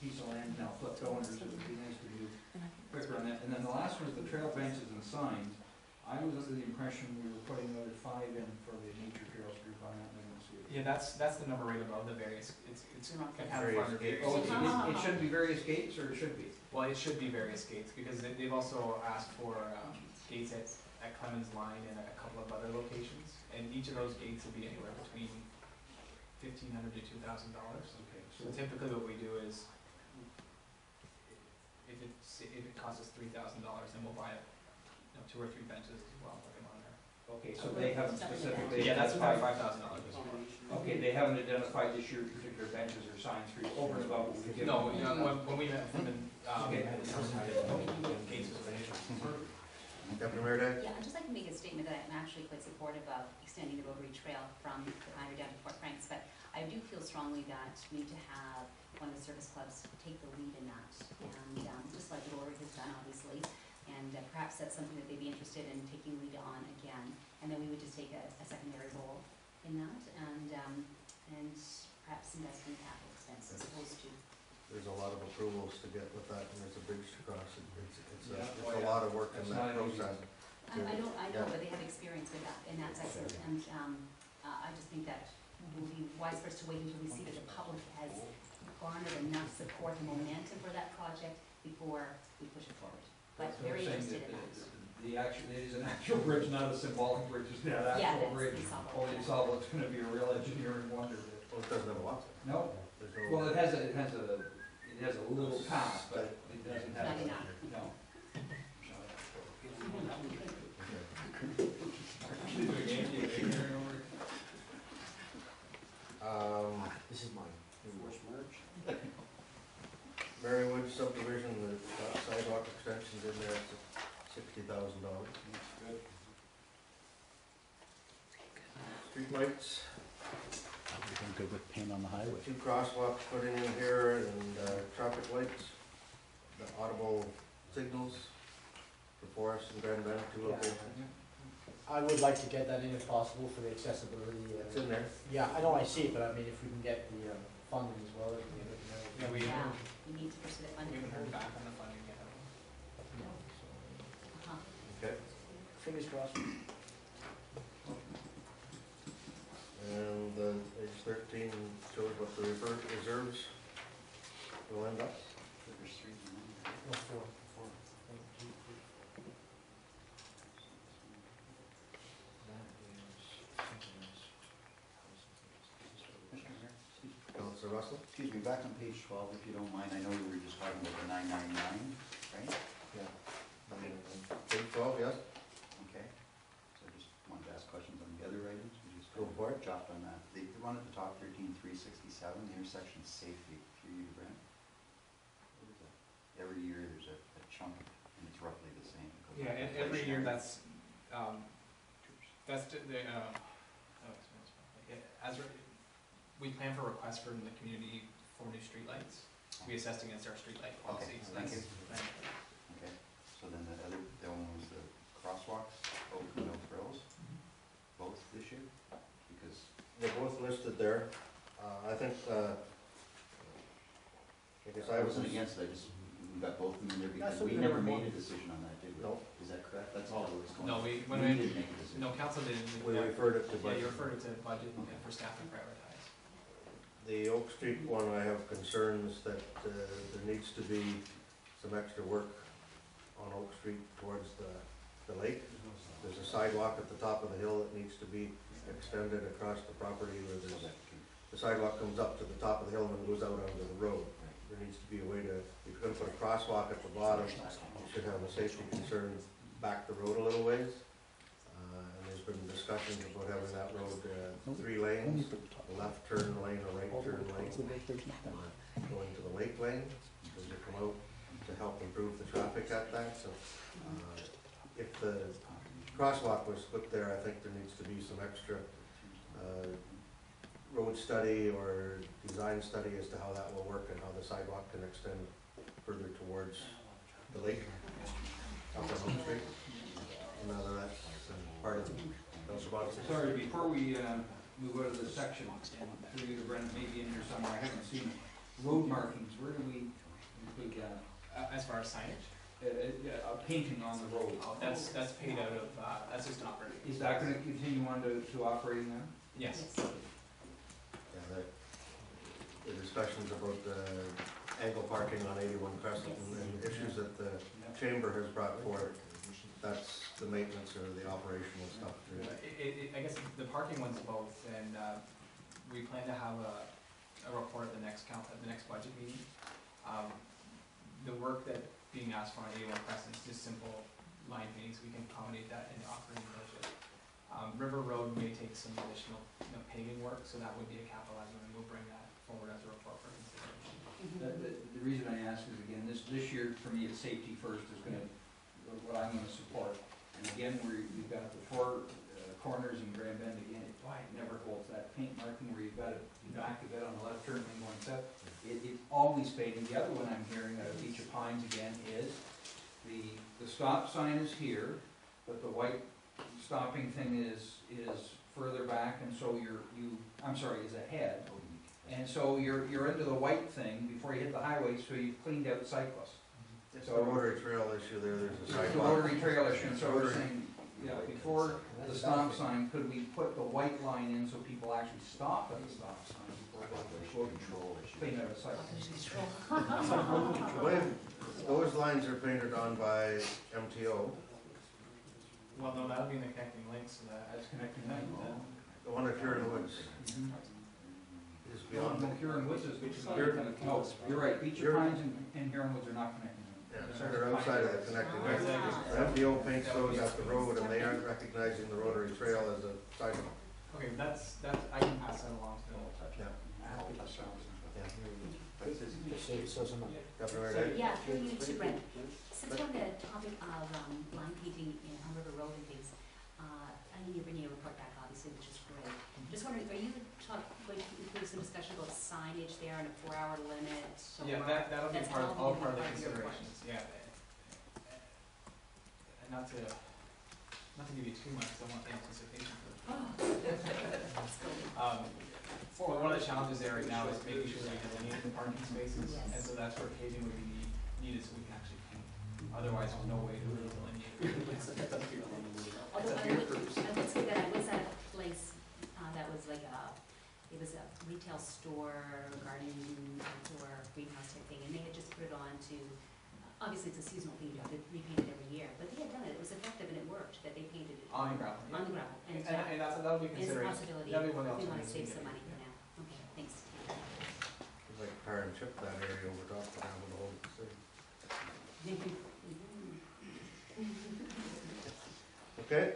piece of land now flipped owners, it would be nice to do quicker on that. And then the last one is the trail benches and signs. I was under the impression we were putting another 5 in for the nature trails group on that, and I don't see it. Yeah, that's the number right above the various, it's kind of under various. Oh, it shouldn't be various gates, or it should be? Well, it should be various gates, because they've also asked for gates at Clemens Line and a couple of other locations, and each of those gates will be anywhere between $1,500 to $2,000. Okay. So typically what we do is, if it costs us $3,000, then we'll buy 2 or 3 benches as well, put them on there. Okay, so they haven't specifically. Yeah, that's about $5,000 as well. Okay, they haven't identified this year particular benches or signs for you over and above what we give. No, you know, when we met from the, gates was an issue. Deputy Mayor Day? Yeah, I'd just like to make a statement that I'm actually quite supportive of extending the Rotary Trail from the Pioneer down to Fort Franks, but I do feel strongly that we need to have one of the service clubs take the lead in that, and just like Rotary has done, obviously, and perhaps that's something that they'd be interested in taking lead on again, and then we would just take a secondary role in that, and perhaps invest in capital expense as opposed to. There's a lot of approvals to get with that, and there's a bridge to cross. It's a lot of work in that process. I know, but they have experience with that, and that's excellent, and I just think that it would be wise for us to wait until we see that the public has garnered enough support and momentum for that project before we push it forward. But very interested in that. It is an actual bridge, not a symbolic bridge, it's an actual bridge. Only Sable, it's gonna be a real engineering wonder. Well, it doesn't have a lot. No, well, it has a little path, but it doesn't have. Not enough. No. This is mine. First merge. Marywood subdivision, the sidewalk extensions in there, $60,000. Good. Streetlights, Everything good with paint on the highway. 2 crosswalks put in here, and traffic lights, the audible signals for Forest and Grand Bend, 2 locations. I would like to get that in if possible for the accessibility. It's in there. Yeah, I know I see it, but I mean, if we can get the funding as well, it would be good to know. Yeah, we need to pursue that funding. haven't heard back on the funding yet. Okay. Fingers crossed. And then page 13 shows what the reserves will end up. No, 4. Councilor Russell? Excuse me, back on page 12, if you don't mind, I know we were just talking about the 999, right? Yeah. Page 12, yes? Okay. So I just wanted to ask questions on the other items. We just Go for it. Dropped on that. The one at the top, 13367, the intersection safety, through you, Brent. What is that? Every year there's a chunk, and it's roughly the same. Yeah, and every year that's we plan for requests from the community for new streetlights. We assessed against our streetlight policy. Okay, thank you. Okay, so then the one was the crosswalks, Oak and Mill Trails, both this year? Because They're both listed there. I think, I guess I wasn't against it, we got both of them in there because we never made a decision on that, did we? No. Is that correct? That's all that was going No, on. we didn't make a decision. no, council didn't. we referred it to Yeah, budget. you referred it to budget and for staff to prioritize. The Oak Street one, I have concerns that there needs to be some extra work on Oak Street towards the lake. There's a sidewalk at the top of the hill that needs to be extended across the property where the sidewalk comes up to the top of the hill and then goes out onto the road. There needs to be a way to, if you're gonna put a crosswalk at the bottom, you should have a safety concern back the road a little ways. And there's been discussions about having that road 3 lanes, a left turn lane, a right turn lane, going to the lake lane, as you come out to help improve the traffic at that. So if the crosswalk was put there, I think there needs to be some extra road study or design study as to how that will work and how the sidewalk can extend further towards the lake up on Oak Street. Another that's part of it. Sorry, before we move out of this section, through you to Brendan, maybe in here somewhere, I haven't seen it. road markings, where do we include that? As far as signage, Painting on the road. that's paid out of, that's just an operating. Is that gonna continue on to operating then? Yes. Yeah, the discussions about the angle parking on 81 Crescent and issues that the chamber has brought forward, that's the maintenance or the operational stuff too. I guess the parking one's both, and we plan to have a report at the next budget meeting. The work that being asked for on 81 Crescent is just simple line painting, so we can accommodate that in the operating budget. River Road may take some additional, paving work, so that would be a capital item, and we'll bring that forward as a report for consideration. The reason I ask is, again, this year, for me, it's safety first is gonna, what I'm gonna support. And again, we've got the four corners in Grand Bend, again, it never holds that paint marking where you've got it back of it on the left turn lane going south. It always fading. The other one I'm hearing out of Beach of Pines again is the stop sign is here, but the white stopping thing is further back, and so is ahead. And so you're into the white thing before you hit the highway, so you've cleaned out cyclists. It's the rotary trail issue there, there's a It's the sidewalk. rotary trail issue, and so we're saying, before the stop sign, could we put the white line in so people actually stop at the stop sign before they clean out a cyclist? I believe those lines are painted on by MTO. Well, no, that'll be in the connecting links, so That's connecting that. The one at Huron Woods is beyond. No, Huron Woods is, Huron- no, you're right, Beach of Pines and Huron Woods are not connecting. Yeah, they're outside of the connecting link. MTO paints those at the road and they aren't recognizing the rotary trail as a sidewalk. Okay, that's, I can pass that along to them. Yeah. Governor Day? Yeah, through you too, Brent. Since we're on the topic of line painting on River Road and things, I know you're bringing a report back, obviously, which is great. Just wondering, are you going to include some discussion about signage there and a 4-hour limit? Yeah, that'll be That's part of, all all part of the gonna be part of your considerations, yeah. And not to give you too much, I don't want the anticipation for but one of the challenges there right now is making sure that we delineate the parking spaces, Yes. and so that's where paving would be needed so we can actually paint. Otherwise, there's no way to really delineate. Although I would say that I was at a place that was like it was a retail store, garden, outdoor, greenhouse type thing, and they had just put it on to, obviously it's a seasonal thing, you have to repaint it every year, but they had done it, it was effective and it worked, that they painted it. On the gravel, yeah. On the gravel, and And that'll be it's a considered, possibility, that'll be one of if the we wanna alternatives. save some money for now. Okay, thanks. It's like tar and chip that area over top of town with the whole city. Okay.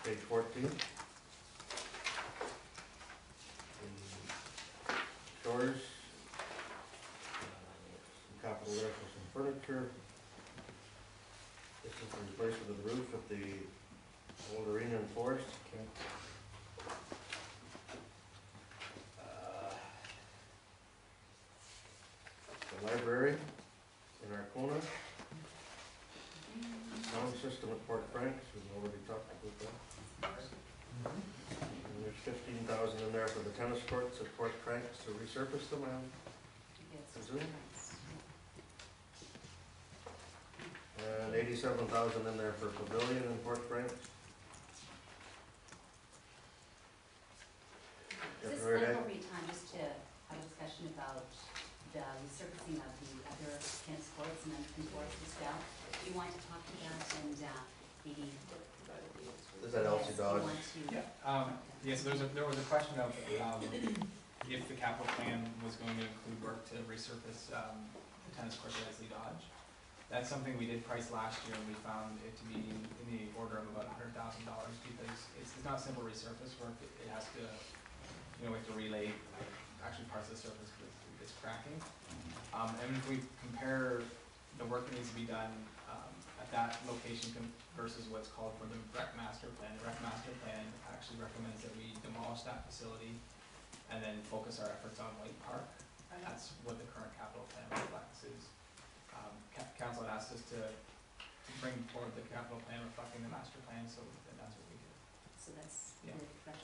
Page 14. The Shores. Some capital there for some furniture. This is the replacement of the roof at the old arena in Forest. The library in Arcona. Sound system at Port Franks, we've already talked about that. And there's 15,000 in there for the tennis courts at Port Franks to resurface them, presume? And 87,000 in there for pavilion in Port Franks. Is this Governor an Day? appropriate time just to have a discussion about the resurfacing of the other tennis courts and then courts as well? Do you want to talk to that and maybe? Is that Elsie Yes, Dodge? you want to? Yeah, so there was a question of if the capital plan was going to include work to resurface the tennis court at Leslie Dodge. That's something we did price last year, and we found it to be in the order of about $100,000 because it's not simple resurface work. It has to, we have to relay actually parts of the surface because it's cracking. And if we compare the work that needs to be done at that location versus what's called for the rec master plan, the rec master plan actually recommends that we demolish that facility and then focus our efforts on White Park. And that's what the current capital plan reflects is, council had asked us to bring forward the capital plan reflecting the master plan, so then that's what we did. So that's Yeah. the